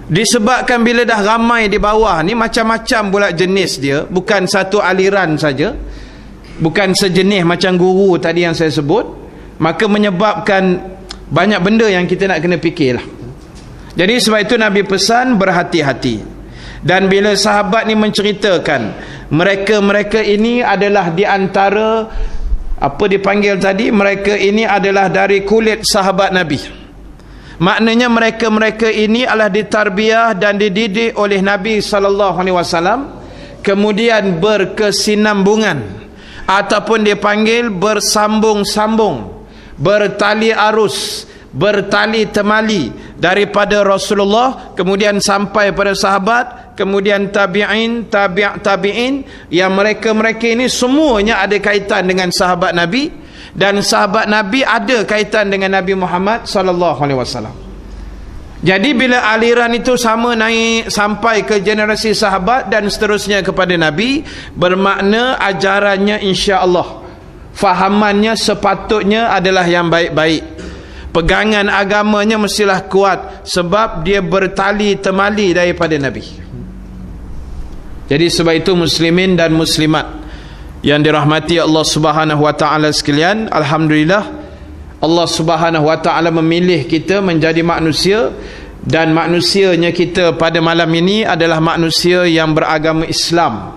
Disebabkan bila dah ramai di bawah ni, macam-macam pula jenis dia, bukan satu aliran saja, bukan sejenis macam guru tadi yang saya sebut, maka menyebabkan banyak benda yang kita nak kena fikirlah. Jadi sebab itu Nabi pesan berhati-hati. Dan bila sahabat ni menceritakan mereka ini adalah di antara apa dipanggil tadi, mereka ini adalah dari kulit sahabat Nabi, maknanya mereka ini adalah ditarbiah dan dididik oleh Nabi SAW, kemudian berkesinambungan ataupun dipanggil bersambung-sambung, bertali arus, bertali temali daripada Rasulullah, kemudian sampai pada sahabat, kemudian tabi'in, tabi'in, yang mereka ini semuanya ada kaitan dengan sahabat Nabi, dan sahabat Nabi ada kaitan dengan Nabi Muhammad SAW. Jadi bila aliran itu sama naik sampai ke generasi sahabat dan seterusnya kepada Nabi, bermakna ajarannya insya-Allah, fahamannya sepatutnya adalah yang baik-baik. Pegangan agamanya mestilah kuat, sebab dia bertali temali daripada Nabi. Jadi sebab itu muslimin dan muslimat yang dirahmati Allah Subhanahu wa taala sekalian, alhamdulillah Allah Subhanahu wa taala memilih kita menjadi manusia, dan manusianya kita pada malam ini adalah manusia yang beragama Islam.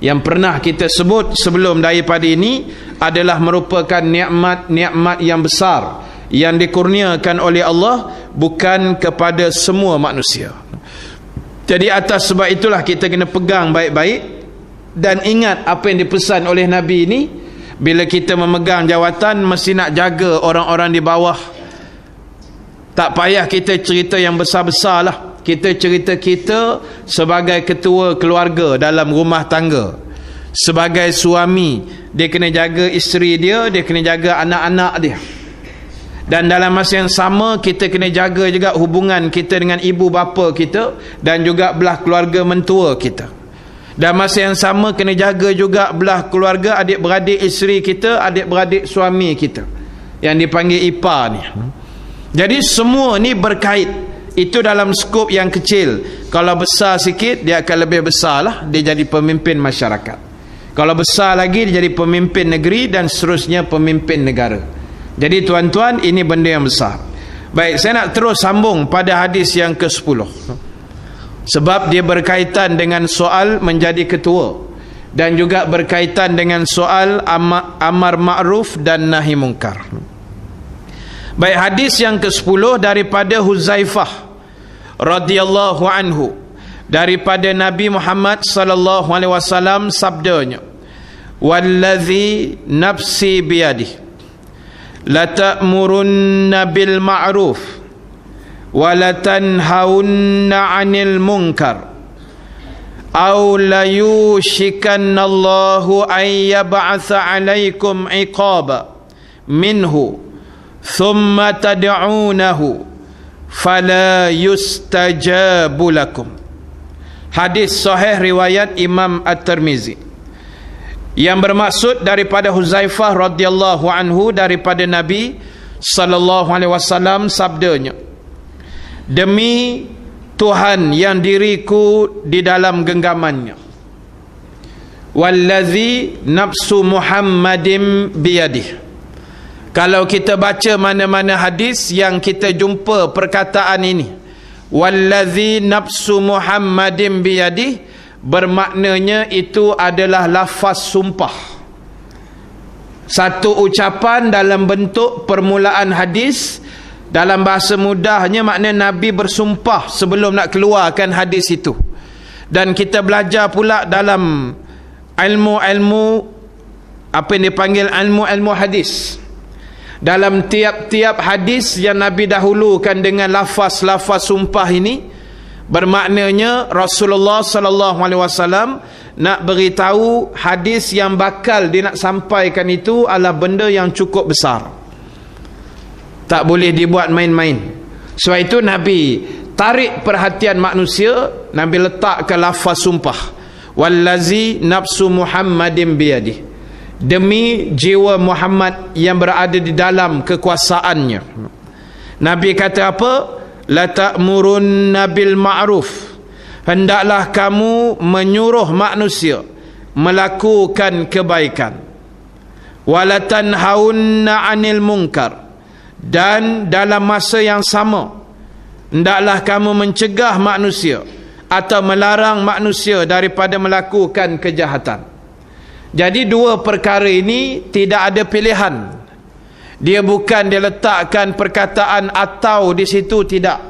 Yang pernah kita sebut sebelum daripada ini adalah merupakan nikmat-nikmat yang besar yang dikurniakan oleh Allah, bukan kepada semua manusia. Jadi atas sebab itulah kita kena pegang baik-baik dan ingat apa yang dipesan oleh Nabi ini. Bila kita memegang jawatan, mesti nak jaga orang-orang di bawah. Tak payah kita cerita yang besar-besar lah. Kita cerita kita sebagai ketua keluarga dalam rumah tangga, sebagai suami, dia kena jaga isteri dia, dia kena jaga anak-anak dia. Dan dalam masa yang sama kita kena jaga juga hubungan kita dengan ibu bapa kita dan juga belah keluarga mentua kita. Dan masa yang sama kena jaga juga belah keluarga adik-beradik isteri kita, adik-beradik suami kita, yang dipanggil IPA ni. Jadi semua ni berkait. Itu dalam skop yang kecil. Kalau besar sikit, dia akan lebih besar lah, dia jadi pemimpin masyarakat. Kalau besar lagi, dia jadi pemimpin negeri dan seterusnya pemimpin negara. Jadi tuan-tuan, ini benda yang besar. Baik, saya nak terus sambung pada hadis yang ke-10, sebab dia berkaitan dengan soal menjadi ketua dan juga berkaitan dengan soal amar ma'ruf dan nahi mungkar. Baik, hadis yang ke-10 daripada Huzaifah radhiyallahu anhu, daripada Nabi Muhammad sallallahu alaihi wasallam, sabdanya, wallazi nafsi biyadihi la ta'murunna bil ma'ruf wa la tanhaunna 'anil munkar aw la yushikanna Allahu an yab'atha 'alaykum 'iqaba minhu thumma tad'unahu fala yustajabu lakum. Hadis sahih riwayat Imam At-Tirmizi, yang bermaksud daripada Huzaifah radhiyallahu anhu daripada Nabi sallallahu alaihi wasallam, sabdanya, demi Tuhan yang diriku di dalam genggamannya, wallazi nafsu Muhammadin biyadih. Kalau kita baca mana-mana hadis yang kita jumpa perkataan ini, wallazi nafsu Muhammadin biyadih, bermaknanya itu adalah lafaz sumpah, satu ucapan dalam bentuk permulaan hadis. Dalam bahasa mudahnya, makna Nabi bersumpah sebelum nak keluarkan hadis itu. Dan kita belajar pula dalam ilmu-ilmu apa yang dipanggil ilmu-ilmu hadis, dalam tiap-tiap hadis yang Nabi dahulukan dengan lafaz-lafaz sumpah ini, bermaknanya Rasulullah sallallahu alaihi wasallam nak beritahu hadis yang bakal dia nak sampaikan itu adalah benda yang cukup besar, tak boleh dibuat main-main. Sebab itu Nabi tarik perhatian manusia, Nabi letakkan lafaz sumpah, wallazi nafsu Muhammadin biyadih, demi jiwa Muhammad yang berada di dalam kekuasaannya. Nabi kata apa? la ta'murunna bil ma'ruf, hendaklah kamu menyuruh manusia melakukan kebaikan, wala tanhaunna 'anil munkar, dan dalam masa yang sama hendaklah kamu mencegah manusia atau melarang manusia daripada melakukan kejahatan. Jadi dua perkara ini tidak ada pilihan. Dia bukan dia letakkan perkataan atau di situ, tidak.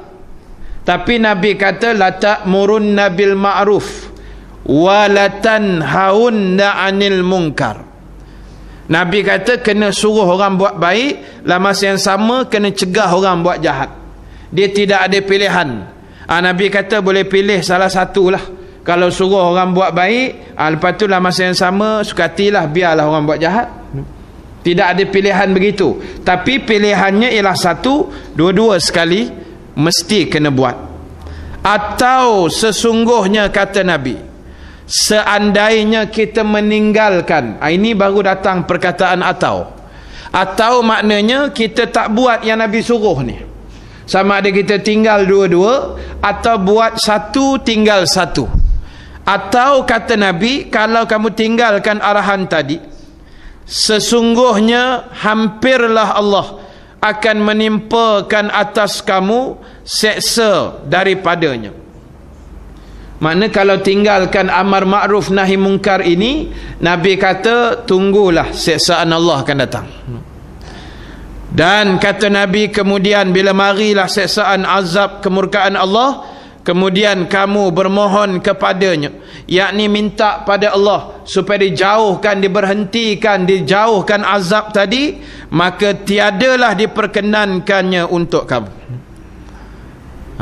Tapi Nabi kata la ta'murunna bil ma'ruf wa la tanhaunna 'anil munkar. Nabi kata kena suruh orang buat baik, dalam masa yang sama kena cegah orang buat jahat. Dia tidak ada pilihan. Nabi kata boleh pilih salah satulah. Kalau suruh orang buat baik, lepas tu dalam masa yang sama sukatilah biarlah orang buat jahat. Tidak ada pilihan begitu. Tapi pilihannya ialah satu, dua-dua sekali mesti kena buat. Atau sesungguhnya kata Nabi, seandainya kita meninggalkan, ini baru datang perkataan atau maknanya kita tak buat yang Nabi suruh ni. Sama ada kita tinggal dua-dua atau buat satu tinggal satu. Atau kata Nabi, kalau kamu tinggalkan arahan tadi, sesungguhnya hampirlah Allah akan menimpakan atas kamu seksa daripadanya. Makna kalau tinggalkan amar ma'ruf nahi mungkar ini, Nabi kata tunggulah seksaan Allah akan datang. Dan kata Nabi kemudian bila marilah seksaan, azab, kemurkaan Allah, kemudian kamu bermohon kepadanya, yakni minta pada Allah supaya dijauhkan, diberhentikan, dijauhkan azab tadi, maka tiadalah diperkenankannya untuk kamu.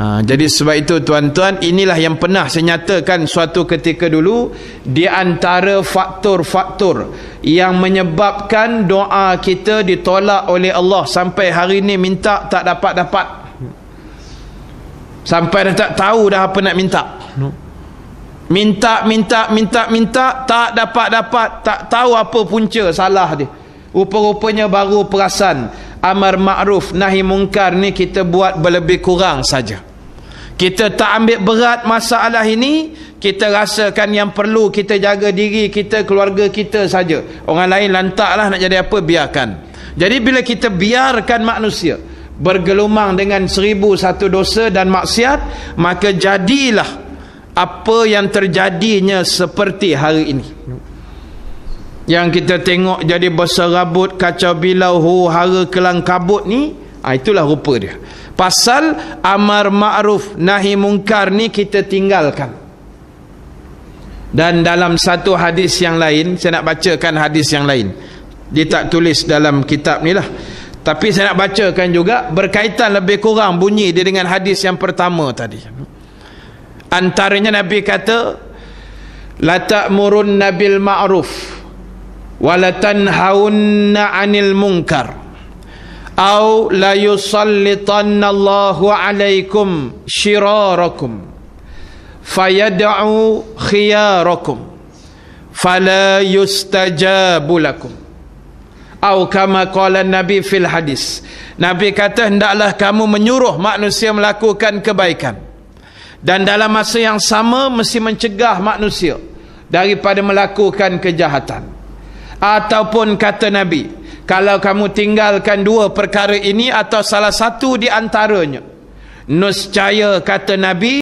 Jadi sebab itu tuan-tuan, inilah yang pernah saya nyatakan suatu ketika dulu, di antara faktor-faktor yang menyebabkan doa kita ditolak oleh Allah sampai hari ni minta tak dapat-dapat, sampai dah tak tahu dah apa nak minta, tak dapat-dapat, tak tahu apa punca salah dia. Rupa-rupanya baru perasan amar ma'ruf nahi mungkar ni kita buat berlebih kurang saja. Kita tak ambil berat masalah ini, kita rasakan yang perlu kita jaga diri kita, keluarga kita saja. Orang lain lantaklah nak jadi apa, biarkan. Jadi bila kita biarkan manusia bergelumang dengan 1001 dosa dan maksiat, maka jadilah apa yang terjadinya seperti hari ini. Yang kita tengok jadi berserabut, kacau bilau, huru-hara, kelang kabut ni, itulah rupa dia. Pasal amar ma'ruf nahi mungkar ni kita tinggalkan. Dan dalam satu hadis yang lain, saya nak bacakan hadis yang lain. Dia tak tulis dalam kitab ni lah, tapi saya nak bacakan juga, berkaitan lebih kurang bunyi dia dengan hadis yang pertama tadi. Antaranya Nabi kata, la ta'murunna bil ma'ruf wa la tanhaunna 'anil munkar au la yusallitanna Allahu 'alaikum shirarakum fayad'u khiyarakum fala yustajabu lakum. Atau kama qala Nabi fil hadis. Nabi kata hendaklah kamu menyuruh manusia melakukan kebaikan, dan dalam masa yang sama mesti mencegah manusia daripada melakukan kejahatan. Ataupun kata Nabi, kalau kamu tinggalkan dua perkara ini atau salah satu di antaranya, nescaya kata Nabi